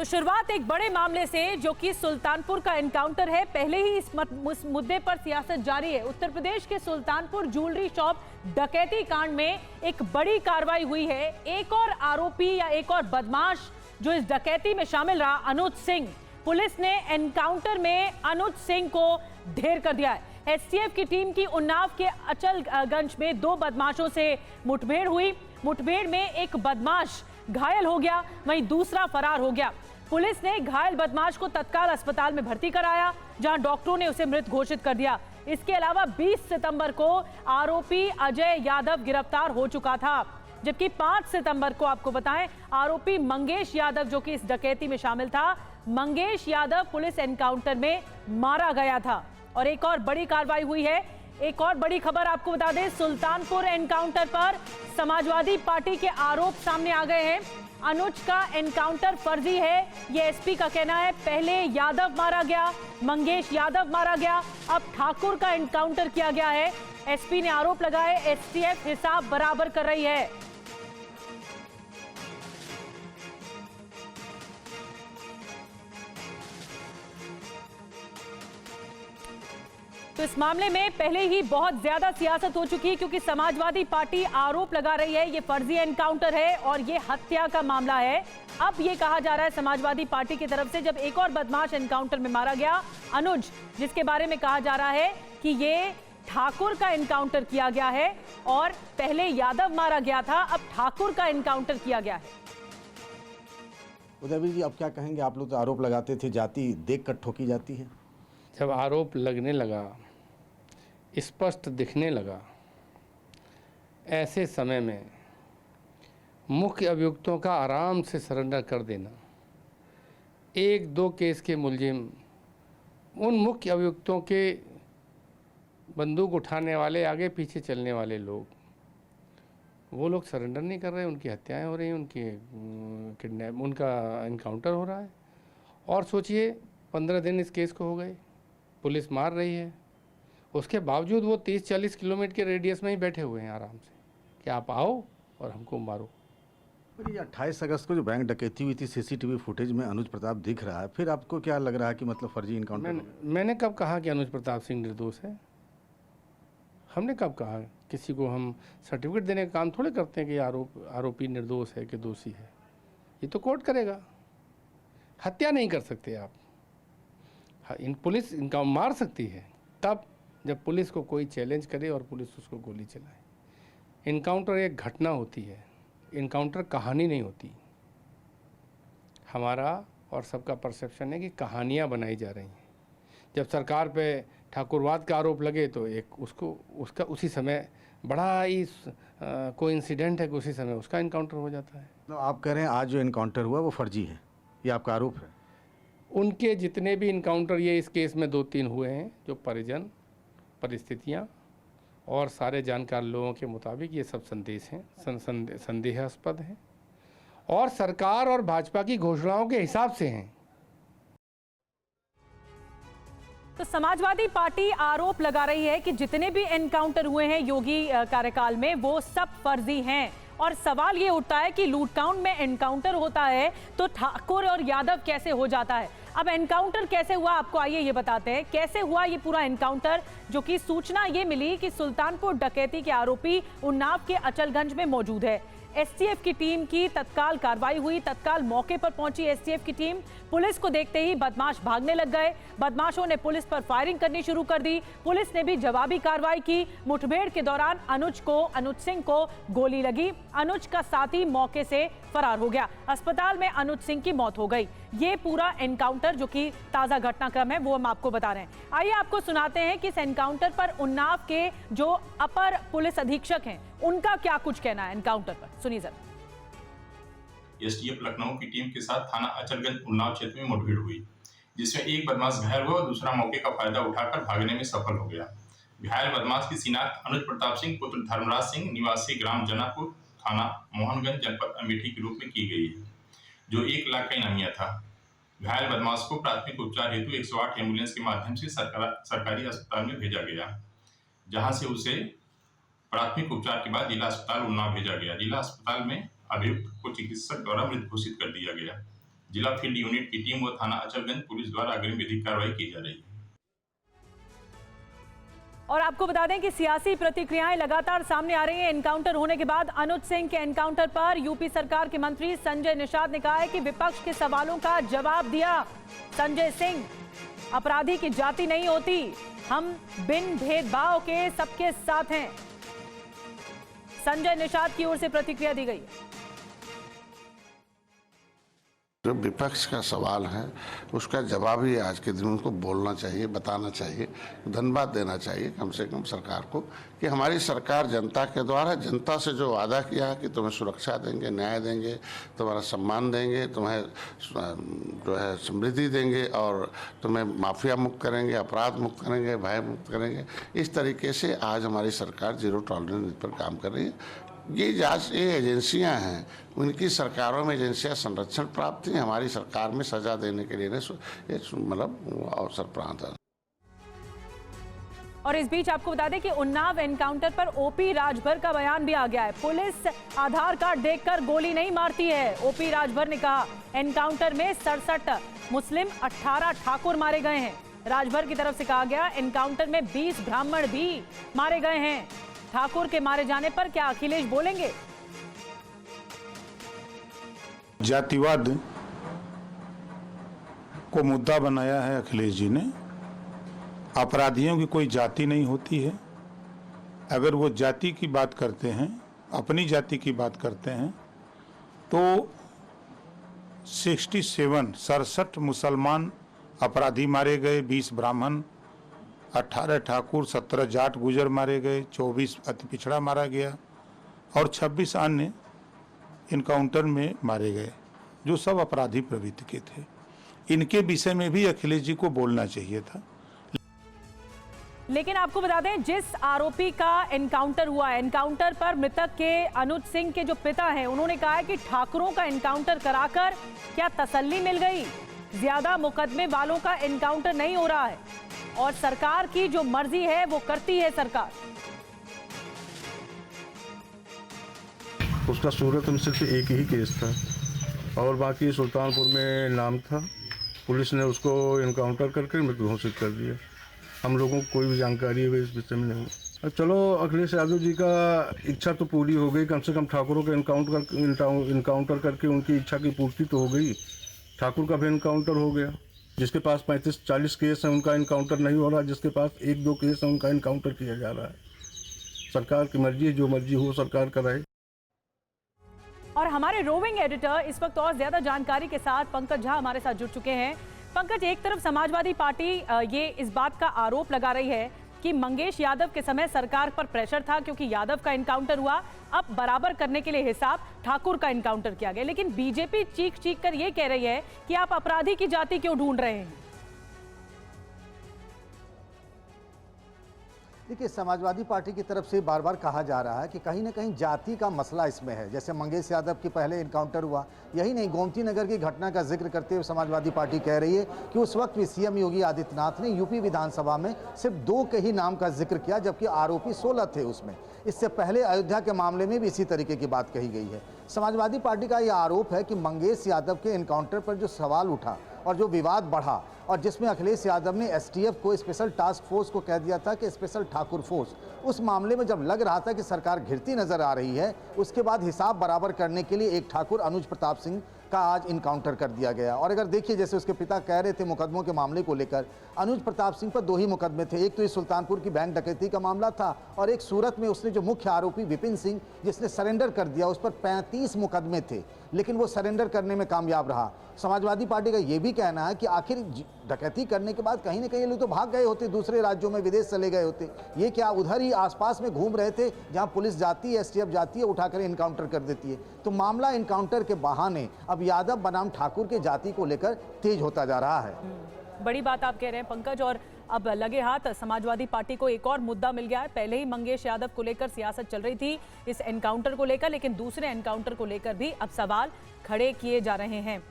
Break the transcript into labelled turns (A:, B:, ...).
A: तो शुरुआत एक बड़े मामले से जो कि सुल्तानपुर का एनकाउंटर है। पहले ही इस मुद्दे पर सियासत जारी है। उत्तर प्रदेश के सुल्तानपुर ज्वेलरी शॉप डकैती कांड में एक बड़ी कार्रवाई हुई है। एक और आरोपी या एक और बदमाश जो इस डकैती में शामिल रहा, अनुज सिंह, पुलिस ने एनकाउंटर में अनुज सिंह को ढेर कर दिया है। एसटीएफ की टीम की उन्नाव के अचलगंज में दो बदमाशों से मुठभेड़ हुई। मुठभेड़ में एक बदमाश घायल हो गया, वहीं दूसरा फरार हो गया। पुलिस ने घायल बदमाश को तत्काल अस्पताल में भर्ती कराया, जहां डॉक्टरों ने उसे मृत घोषित कर दिया। इसके अलावा 20 सितंबर को आरोपी अजय यादव गिरफ्तार हो चुका था, जबकि 5 सितंबर को आपको बताएं आरोपी मंगेश यादव जो कि इस डकैती में शामिल था, मंगेश यादव पुलिस एनकाउंटर में मारा गया था। और एक और बड़ी कार्रवाई हुई है। एक और बड़ी खबर आपको बता दें, सुल्तानपुर एनकाउंटर पर समाजवादी पार्टी के आरोप सामने आ गए हैं। अनुज का एनकाउंटर फर्जी है, ये एसपी का कहना है। पहले यादव मारा गया, मंगेश यादव मारा गया, अब ठाकुर का एनकाउंटर किया गया है। एसपी ने आरोप लगाए एसटीएफ हिसाब बराबर कर रही है। तो इस मामले में पहले ही बहुत ज्यादा सियासत हो चुकी है, क्योंकि समाजवादी पार्टी आरोप लगा रही है ये फर्जी एनकाउंटर है और ये हत्या का मामला है। अब ये कहा जा रहा है समाजवादी पार्टी की तरफ से, जब एक और बदमाश एनकाउंटर में मारा गया अनुज, जिसके बारे में कहा जा रहा है कि ये ठाकुर का एनकाउंटर किया गया है और पहले यादव मारा गया था, अब ठाकुर का एनकाउंटर किया गया है।
B: उदयवीर जी, अब क्या कहेंगे? आप लोग तो आरोप लगाते थे, जाति देख कर ठोकी जाती है।
C: जब आरोप लगने लगा, स्पष्ट दिखने लगा, ऐसे समय में मुख्य अभियुक्तों का आराम से सरेंडर कर देना, एक दो केस के मुलजिम, उन मुख्य अभियुक्तों के बंदूक उठाने वाले, आगे पीछे चलने वाले लोग, वो लोग सरेंडर नहीं कर रहे, उनकी हत्याएं हो रही हैं, उनकी किडनैप, उनका एनकाउंटर हो रहा है। और सोचिए 15 दिन इस केस को हो गए, पुलिस मार रही है, उसके बावजूद वो 30-40 किलोमीटर के रेडियस में ही बैठे हुए हैं आराम से कि आप आओ और हमको मारो।
B: ये 28 अगस्त को जो बैंक डकैती हुई थी, सीसीटीवी फुटेज में अनुज प्रताप दिख रहा है, फिर आपको क्या लग रहा है कि मतलब फर्जी इनकाउंटर?
C: मैंने कब कहा कि अनुज प्रताप सिंह निर्दोष है? हमने कब कहा? किसी को हम सर्टिफिकेट देने का काम थोड़े करते हैं कि आरोपी निर्दोष है कि दोषी है। ये तो कोर्ट करेगा। हत्या नहीं कर सकते आप। पुलिस इनका मार सकती है तब जब पुलिस को कोई चैलेंज करे और पुलिस उसको गोली चलाए। इनकाउंटर एक घटना होती है, इनकाउंटर कहानी नहीं होती। हमारा और सबका परसेप्शन है कि कहानियाँ बनाई जा रही हैं। जब सरकार पे ठाकुरवाद का आरोप लगे तो उसका उसी समय बड़ा ही कोइंसिडेंट है कि उसी समय उसका इनकाउंटर हो जाता है।
B: तो आप कह रहे हैं आज जो इनकाउंटर हुआ वो फर्जी है, ये आपका आरोप है?
C: उनके जितने भी इनकाउंटर ये इस केस में 2-3 हुए हैं, जो परिजन, परिस्थितियाँ और सारे जानकार लोगों के मुताबिक ये सब संदेहास्पद हैं और सरकार और भाजपा की घोषणाओं के हिसाब से हैं।
A: तो समाजवादी पार्टी आरोप लगा रही है कि जितने भी एनकाउंटर हुए हैं योगी कार्यकाल में वो सब फर्जी हैं। और सवाल ये उठता है कि लूट काउंट में एनकाउंटर होता है तो ठाकुर और यादव कैसे हो जाता है? अब एनकाउंटर कैसे हुआ, आपको आइए ये बताते हैं कैसे हुआ ये पूरा एनकाउंटर। जो कि सूचना ये मिली कि सुल्तानपुर डकैती के आरोपी उन्नाव के अचलगंज में मौजूद है। एसटीएफ की टीम की तत्काल कार्रवाई हुई, तत्काल मौके पर पहुंची एसटीएफ की टीम। पुलिस को देखते ही बदमाश भागने लग गए, बदमाशों ने पुलिस पर फायरिंग करनी शुरू कर दी। पुलिस ने भी जवाबी कार्रवाई की। मुठभेड़ के दौरान अनुज सिंह को गोली लगी। अनुज का साथी मौके से फरार हो गया। अस्पताल में अनुज सिंह की मौत हो गई। ये पूरा एनकाउंटर जो कि ताजा घटनाक्रम है वो हम आपको बता रहे हैं। आइए आपको सुनाते हैं कि इस एनकाउंटर पर उन्नाव के जो अपर पुलिस अधीक्षक हैं उनका क्या कुछ कहना है एनकाउंटर पर, सुनिए जरा।
D: एसटीएफ लखनऊ की टीम के साथ थाना अचलगंज उन्नाव क्षेत्र में मुठभेड़ हुई, जिसमें एक बदमाश घायल हुआ और दूसरा मौके का फायदा उठाकर भागने में सफल हो गया। घायल बदमाश की शिनाख्त अनुज प्रताप सिंह पुत्र धर्मराज सिंह निवासी ग्राम जनापुर थाना मोहनगंज जनपद अमेठी के रूप में की गई है, जो 1 लाख का इनामिया था। घायल बदमाश को प्राथमिक उपचार हेतु 108 एम्बुलेंस के माध्यम से सरकारी अस्पताल में भेजा गया, जहां से उसे प्राथमिक उपचार के बाद जिला अस्पताल उन्नाव भेजा गया। जिला अस्पताल में अभियुक्त को चिकित्सक द्वारा मृत घोषित कर दिया गया। जिला फील्ड यूनिट की टीम व थाना अचलगंज पुलिस द्वारा अग्रिम विधिक कार्रवाई की जा रही है।
A: और आपको बता दें कि सियासी प्रतिक्रियाएं लगातार सामने आ रही हैं। एनकाउंटर होने के बाद अनुज सिंह के एनकाउंटर पर यूपी सरकार के मंत्री संजय निषाद ने कहा है कि विपक्ष के सवालों का जवाब दिया। संजय सिंह, अपराधी की जाति नहीं होती, हम बिन भेदभाव के सबके साथ हैं। संजय निषाद की ओर से प्रतिक्रिया दी गई।
E: जो विपक्ष का सवाल है उसका जवाब ही आज के दिन उनको बोलना चाहिए, बताना चाहिए, धन्यवाद देना चाहिए कम से कम सरकार को कि हमारी सरकार जनता के द्वारा, जनता से जो वादा किया है कि तुम्हें सुरक्षा देंगे, न्याय देंगे, तुम्हारा सम्मान देंगे, तुम्हें जो है समृद्धि देंगे और तुम्हें माफिया मुक्त करेंगे, अपराध मुक्त करेंगे, भय मुक्त करेंगे। इस तरीके से आज हमारी सरकार जीरो टॉलरेंस पर काम कर रही है। ये एजेंसियां हैं, उनकी सरकारों में एजेंसियां संरक्षण प्राप्त थी, हमारी सरकार में सजा देने के लिए मतलब अवसर प्राप्त है।
A: और इस बीच आपको बता दें कि उन्नाव एनकाउंटर पर ओपी राजभर का बयान भी आ गया है। पुलिस आधार कार्ड देखकर गोली नहीं मारती है। ओपी राजभर ने कहा एनकाउंटर में 67 मुस्लिम 18 ठाकुर मारे गए हैं। राजभर की तरफ से कहा गया एनकाउंटर में 20 ब्राह्मण भी मारे गए हैं। ठाकुर के मारे जाने पर क्या अखिलेश बोलेंगे?
F: जातिवाद को मुद्दा बनाया है अखिलेश जी ने। अपराधियों की कोई जाति नहीं होती है। अगर वो जाति की बात करते हैं, अपनी जाति की बात करते हैं, तो 67 मुसलमान अपराधी मारे गए, 20 ब्राह्मण, 18 ठाकुर, 17 जाट गुजर मारे गए, 24 अति पिछड़ा मारा गया और 26 अन्य इनकाउंटर में मारे गए, जो सब अपराधी प्रवृत्ति के थे। इनके विषय में भी अखिलेश जी को बोलना चाहिए था।
A: लेकिन आपको बता दें जिस आरोपी का एनकाउंटर हुआ है, एनकाउंटर पर मृतक के अनुज सिंह के जो पिता हैं, उन्होंने कहा है कि ठाकुरों का एनकाउंटर कराकर क्या तसल्ली मिल गई? ज्यादा मुकदमे वालों का एनकाउंटर नहीं हो रहा है और सरकार की जो मर्जी है वो करती है सरकार।
G: उसका सूरत में सिर्फ एक ही केस था और बाकी सुल्तानपुर में नाम था। पुलिस ने उसको इनकाउंटर करके मृत घोषित कर दिया। हम लोगों को कोई भी जानकारी है इस विषय में नहीं। चलो अखिलेश यादव जी का इच्छा तो पूरी हो गई, कम से कम ठाकुरों के इनकाउंटर करके उनकी इच्छा की पूर्ति तो हो गई। ठाकुर का भी इनकाउंटर हो गया। जिसके पास 35-40 केस हैं उनका इनकाउंटर नहीं हो रहा, जिसके पास 1-2 केस हैं उनका इनकाउंटर किया जा रहा है। सरकार की मर्जी है, जो मर्जी हो सरकार कराए।
A: और हमारे रोविंग एडिटर इस वक्त और ज्यादा जानकारी के साथ पंकज झा हमारे साथ जुड़ चुके हैं। पंकज, एक तरफ समाजवादी पार्टी ये इस बात का आरोप लगा रही है कि मंगेश यादव के समय सरकार पर प्रेशर था क्योंकि यादव का एनकाउंटर हुआ, अब बराबर करने के लिए हिसाब ठाकुर का एनकाउंटर किया गया। लेकिन बीजेपी चीख कर ये कह रही है कि आप अपराधी की जाति क्यों ढूंढ रहे हैं?
B: देखिए, समाजवादी पार्टी की तरफ से बार बार कहा जा रहा है कि कहीं ना कहीं जाति का मसला इसमें है। जैसे मंगेश यादव के पहले इनकाउंटर हुआ, यही नहीं गोमती नगर की घटना का जिक्र करते हुए समाजवादी पार्टी कह रही है कि उस वक्त भी सीएम योगी आदित्यनाथ ने यूपी विधानसभा में सिर्फ 2 के ही नाम का जिक्र किया, जबकि आरोपी 16 थे उसमें। इससे पहले अयोध्या के मामले में भी इसी तरीके की बात कही गई है। समाजवादी पार्टी का यह आरोप है कि मंगेश यादव के एनकाउंटर पर जो सवाल उठा और जो विवाद बढ़ा और जिसमें अखिलेश यादव ने एसटीएफ को, स्पेशल टास्क फोर्स को कह दिया था कि स्पेशल ठाकुर फोर्स, उस मामले में जब लग रहा था कि सरकार घिरती नजर आ रही है, उसके बाद हिसाब बराबर करने के लिए एक ठाकुर अनुज प्रताप सिंह का आज इनकाउंटर कर दिया गया। और अगर देखिए, जैसे उसके पिता कह रहे थे मुकदमों के मामले को लेकर, अनुज प्रताप सिंह पर 2 ही मुकदमे थे। एक तो इस सुल्तानपुर की बैंक डकैती का मामला था और एक सूरत में उसने जो मुख्य आरोपी विपिन सिंह जिसने सरेंडर कर दिया, उस पर 35 मुकदमे थे, लेकिन वो सरेंडर करने में कामयाब रहा। समाजवादी पार्टी का ये भी कहना है कि आखिर डकैती करने के बाद कहीं ना कहीं लोग तो भाग गए होते, दूसरे राज्यों में विदेश चले गए होते। ये क्या उधर ही आसपास में घूम रहे थे जहां पुलिस जाती है, एसटीएफ जाती है, उठाकर इनकाउंटर कर देती है। तो मामला इनकाउंटर के बहाने अब यादव बनाम ठाकुर के जाति को लेकर तेज होता जा रहा है।
A: बड़ी बात आप कह रहे हैं पंकज। और अब लगे हाथ समाजवादी पार्टी को एक और मुद्दा मिल गया है। पहले ही मंगेश यादव को लेकर सियासत चल रही थी इस एनकाउंटर को लेकर, लेकिन दूसरे एनकाउंटर को लेकर भी अब सवाल खड़े किए जा रहे हैं।